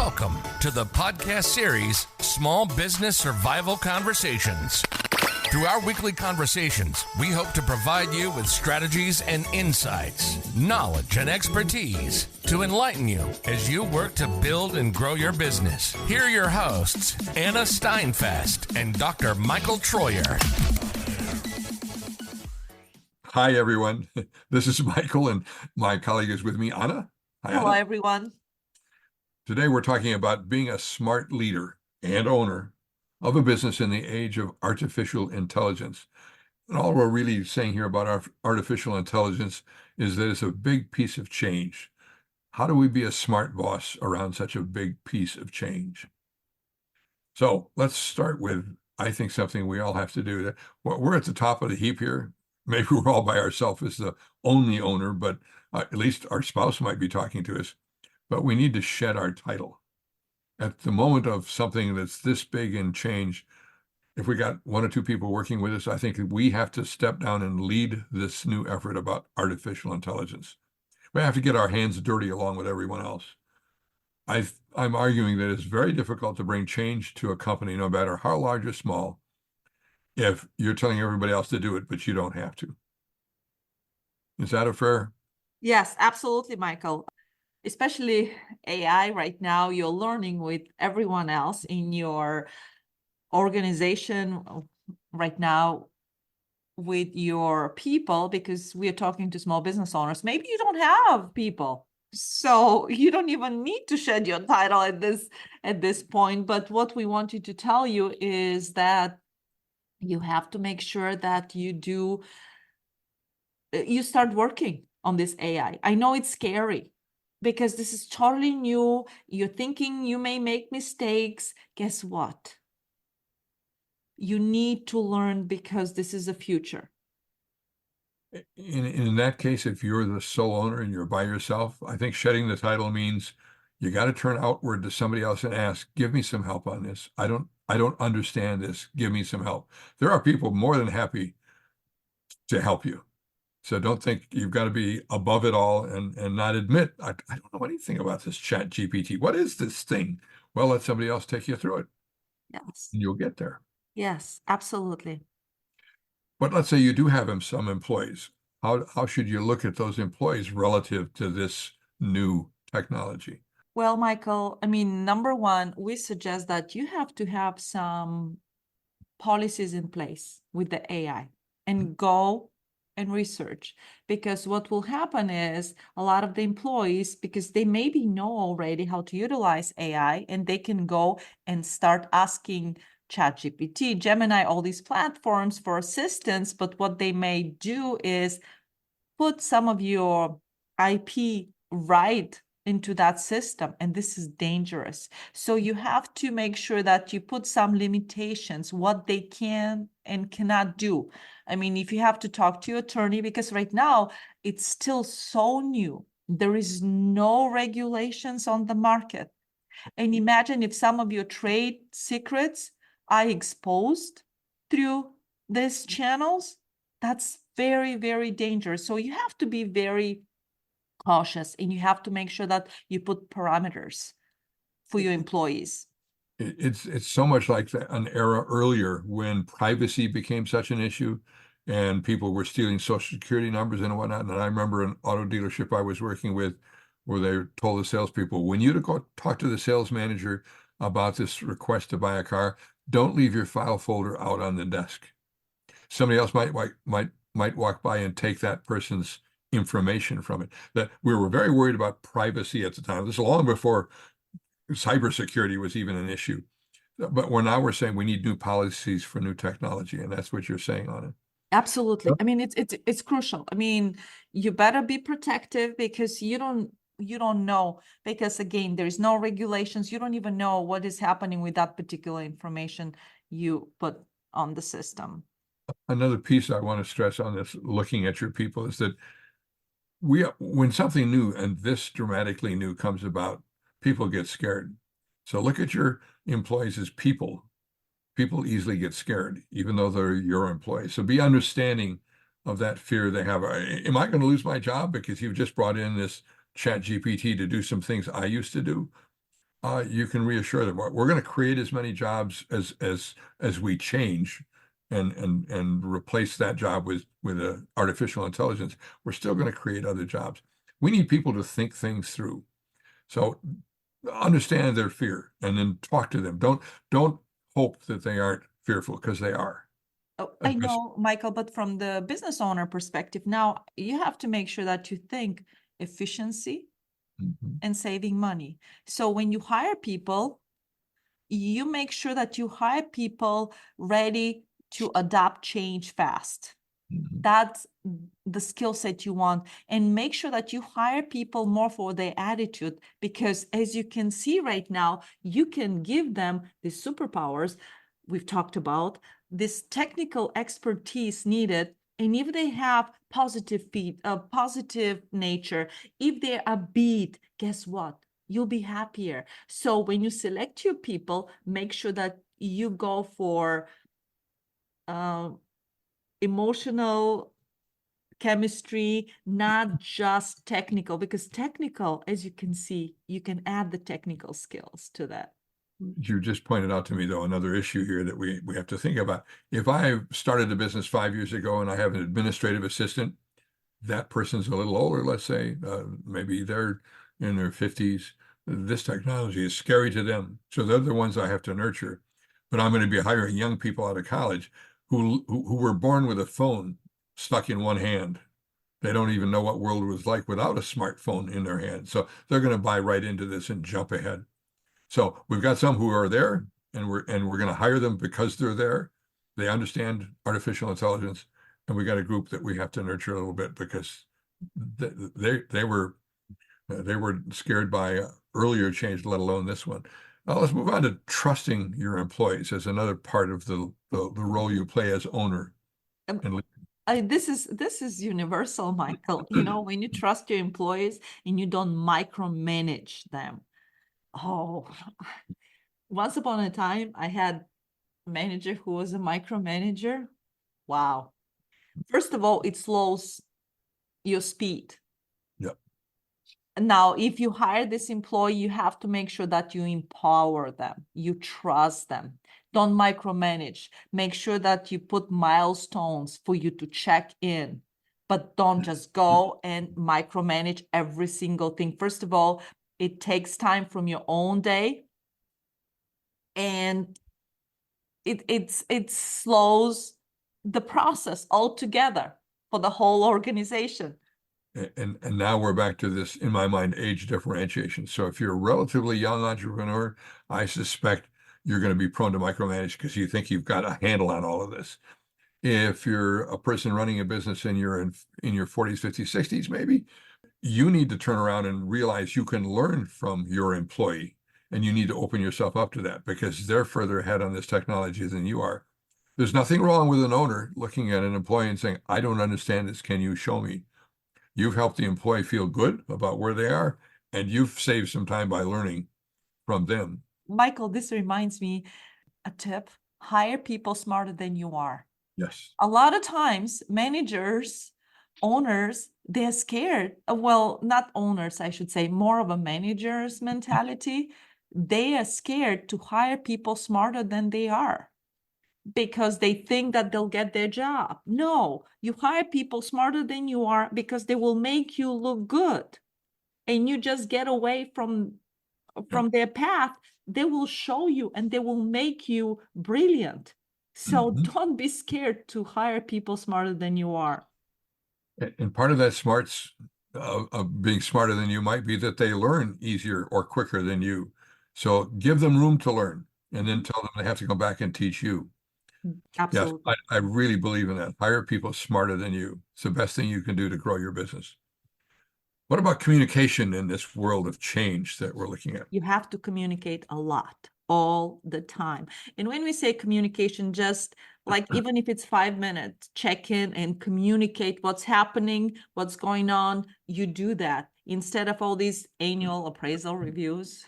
Welcome to the podcast series, Small Business Survival Conversations. Through our weekly conversations, we hope to provide you with strategies and insights, knowledge and expertise to enlighten you as you work to build and grow your business. Here are your hosts, Anna Steinfest and Dr. Michael Troyer. Hi, everyone. This is Michael, and my colleague is with me, Anna. Hi, Hello, Anna. everyone. Today, we're talking about being a smart leader and owner of a business in the age of artificial intelligence. And all we're really saying here about our artificial intelligence is that it's a big piece of change. How do we be a smart boss around such a big piece of change? So let's start with, I think, something we all have to do. We're at the top of the heap here. Maybe we're all by ourselves as the only owner, but at least our spouse might be talking to us. But we need to shed our title. At the moment of something that's this big and change, if we got one or two people working with us, I think we have to step down and lead this new effort about artificial intelligence. We have to get our hands dirty along with everyone else. I'm arguing that it's very difficult to bring change to a company, no matter how large or small, if you're telling everybody else to do it, but you don't have to. Is that a fair? Yes, absolutely, Michael. Especially AI right now, you're learning with everyone else in your organization right now with your people, because we are talking to small business owners. Maybe you don't have people, so you don't even need to shed your title at this point. But what we wanted to tell you is that you have to make sure that you start working on this AI. I know it's scary, because this is totally new. You're thinking you may make mistakes. Guess what? You need to learn, because this is the future. In that case, if you're the sole owner and you're by yourself, I think shedding the title means you got to turn outward to somebody else and ask, give me some help on this. I don't understand this. Give me some help. There are people more than happy to help you. So don't think you've got to be above it all and not admit, I don't know anything about this chat GPT. What is this thing? Well, let somebody else take you through it. Yes. And you'll get there. Yes, absolutely. But let's say you do have some employees. How should you look at those employees relative to this new technology? Well, Michael, I mean, number one, we suggest that you have to have some policies in place with the AI and go and research, because what will happen is a lot of the employees, because they maybe know already how to utilize AI, and they can go and start asking ChatGPT, Gemini, all these platforms for assistance. But what they may do is put some of your IP right into that system, and this is dangerous. So you have to make sure that you put some limitations, what they can and cannot do. I mean, if you have to talk to your attorney, because right now it's still so new, there is no regulations on the market. And imagine if some of your trade secrets are exposed through these channels, that's very, very dangerous. So you have to be very cautious, and you have to make sure that you put parameters for your employees. It's so much like an era earlier when privacy became such an issue and people were stealing social security numbers and whatnot. And I remember an auto dealership I was working with where they told the salespeople, when you go talk to the sales manager about this request to buy a car, don't leave your file folder out on the desk. Somebody else might walk by and take that person's information from it. That we were very worried about privacy at the time. This is long before cybersecurity was even an issue. But we're saying we need new policies for new technology, and that's what you're saying on it. Absolutely. I mean, it's crucial. I mean, you better be protective, because you don't know, because again, there's no regulations. You don't even know what is happening with that particular information you put on the system. Another piece I want to stress on this, looking at your people, is that when something new and this dramatically new comes about, people get scared. So look at your employees as people. People easily get scared, even though they're your employees. So be understanding of that fear they have. Am I going to lose my job because you've just brought in this chat GPT to do some things I used to do? you can reassure them, we're going to create as many jobs as we change and replace that job with artificial intelligence. We're still going to create other jobs. We need people to think things through. So understand their fear and then talk to them. Don't hope that they aren't fearful, because they are. Oh, I know, Michael, but from the business owner perspective, now you have to make sure that you think efficiency Mhm. and saving money. So when you hire people, you make sure that you hire people ready to adapt change fast. Mhm. That's the skill set you want. And make sure that you hire people more for their attitude, because as you can see right now, you can give them the superpowers we've talked about, this technical expertise needed. And if they have positive nature, if they're upbeat, guess what? You'll be happier. So when you select your people, make sure that you go for emotional chemistry, not just technical, because technical, as you can see, you can add the technical skills to that. You just pointed out to me, though, another issue here that we have to think about. If I started a business 5 years ago and I have an administrative assistant, that person's a little older, let's say, maybe they're in their 50s. This technology is scary to them. So they're the ones I have to nurture. But I'm going to be hiring young people out of college who were born with a phone stuck in one hand. They don't even know what world was like without a smartphone in their hand. So they're going to buy right into this and jump ahead. So we've got some who are there, and we're going to hire them because they're there. They understand artificial intelligence, and we got a group that we have to nurture a little bit, because they were scared by earlier change, let alone this one. Now let's move on to trusting your employees as another part of the role you play as owner. Um, this is universal, Michael. You know, when you trust your employees and you don't micromanage them. Oh, once upon a time, I had a manager who was a micromanager. Wow. First of all, it slows your speed. Yep. Now, if you hire this employee, you have to make sure that you empower them, you trust them. Don't micromanage. Make sure that you put milestones for you to check in, but don't just go and micromanage every single thing. First of all, it takes time from your own day, and it slows the process altogether for the whole organization. And now we're back to this, in my mind, age differentiation. So if you're a relatively young entrepreneur, I suspect you're going to be prone to micromanage because you think you've got a handle on all of this. If you're a person running a business and you're in your 40s, 50s, 60s, maybe, you need to turn around and realize you can learn from your employee, and you need to open yourself up to that because they're further ahead on this technology than you are. There's nothing wrong with an owner looking at an employee and saying, I don't understand this. Can you show me? You've helped the employee feel good about where they are, and you've saved some time by learning from them. Michael, this reminds me a tip: hire people smarter than you are. Yes. A lot of times, managers, owners, they're scared. Well, not owners, I should say, more of a manager's mentality. They are scared to hire people smarter than they are because they think that they'll get their job. No, you hire people smarter than you are because they will make you look good. And you just get away from their path. They will show you and they will make you brilliant. So don't be scared to hire people smarter than you are. And part of that smarts of being smarter than you might be that they learn easier or quicker than you. So give them room to learn, and then tell them they have to go back and teach you. Absolutely. Yes, I really believe in that. Hire people smarter than you. It's the best thing you can do to grow your business. What about communication in this world of change that we're looking at? You have to communicate a lot all the time. And when we say communication, just like even if it's 5 minutes, check in and communicate what's happening, what's going on. You do that instead of all these annual appraisal reviews.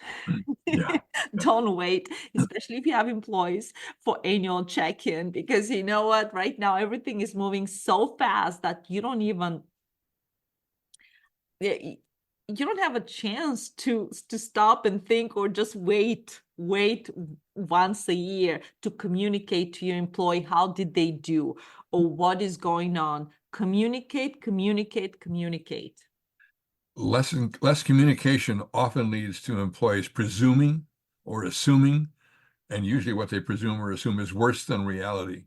Yeah. Don't wait, especially if you have employees, for annual check-in, because you know what? Right now, everything is moving so fast that you don't even you don't have a chance to stop and think, or just wait once a year to communicate to your employee how did they do or what is going on. Communicate. Less communication often leads to employees presuming or assuming, and usually what they presume or assume is worse than reality.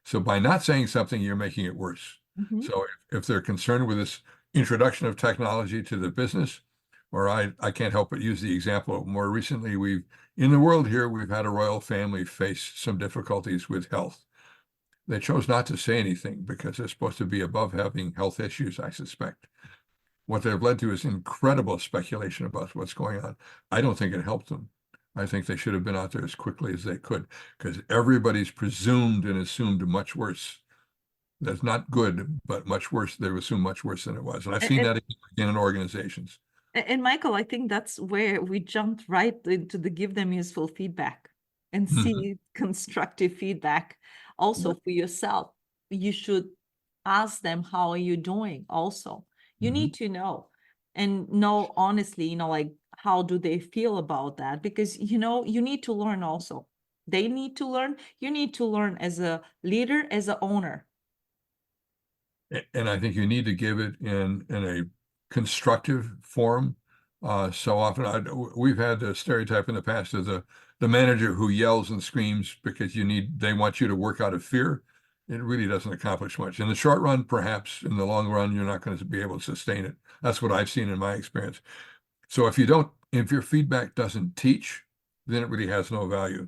So by not saying something, you're making it worse. Mhm. So if they're concerned with this introduction of technology to the business, or I can't help but use the example of more recently, in the world here, we've had a royal family face some difficulties with health. They chose not to say anything because they're supposed to be above having health issues, I suspect. What they've led to is incredible speculation about what's going on. I don't think it helped them. I think they should have been out there as quickly as they could, because everybody's presumed and assumed much worse. That's not good, but much worse. They assume much worse than it was. And I've seen that again in organizations. And Michael, I think that's where we jumped right into the give them useful feedback and see constructive feedback also for yourself. You should ask them, how are you doing? Also, you need to know and know honestly, like how do they feel about that? Because, you need to learn also. They need to learn. You need to learn as a leader, as an owner. And I think you need to give it in a constructive form. So often we've had the stereotype in the past of the manager who yells and screams because they want you to work out of fear. It really doesn't accomplish much. In the short run, perhaps. In the long run, you're not going to be able to sustain it. That's what I've seen in my experience. So if your feedback doesn't teach, then it really has no value,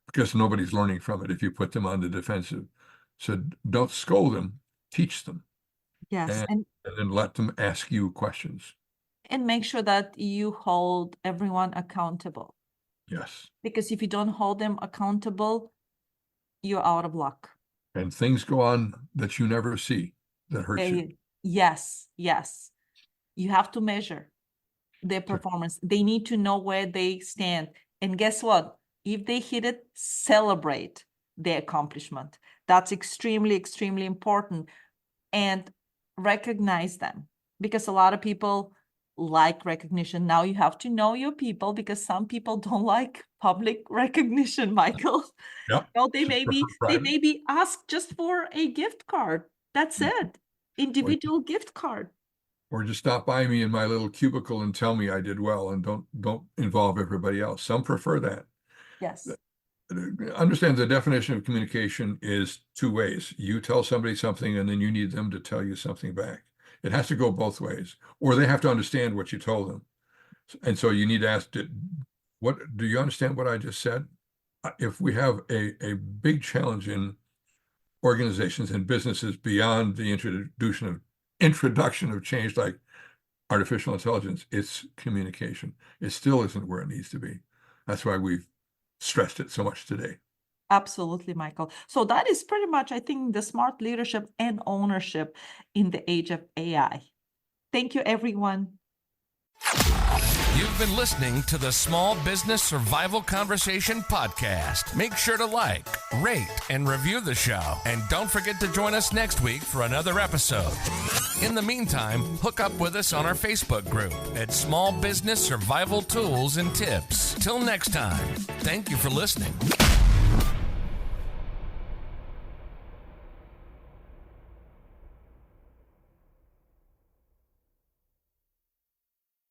because nobody's learning from it if you put them on the defensive. So don't scold them, teach them. Yes. And then let them ask you questions. And make sure that you hold everyone accountable. Yes. Because if you don't hold them accountable, you're out of luck. And things go on that you never see that hurt you. Yes. You have to measure their performance. They need to know where they stand. And guess what? If they hit it, celebrate their accomplishment. That's extremely, extremely important. And recognize them, because a lot of people like recognition. Now you have to know your people, because some people don't like public recognition, Michael. Yep. No, they may be asked just for a gift card. That's it. Individual gift card. Or just stop by me in my little cubicle and tell me I did well, and don't involve everybody else. Some prefer that. Yes. Understand the definition of communication is two ways. You tell somebody something, and then you need them to tell you something back. It has to go both ways, or they have to understand what you told them. And so you need to ask, do you understand what I just said? If we have a big challenge in organizations and businesses beyond the introduction of change like artificial intelligence, it's communication. It still isn't where it needs to be. That's why we've stressed it so much today. Absolutely, Michael. So that is pretty much, I think, the smart leadership and ownership in the age of AI. Thank you, everyone. You've been listening to the Small Business Survival Conversation podcast. Make sure to like, rate, and review the show. And don't forget to join us next week for another episode. In the meantime, hook up with us on our Facebook group at Small Business Survival Tools and Tips. Till next time, thank you for listening.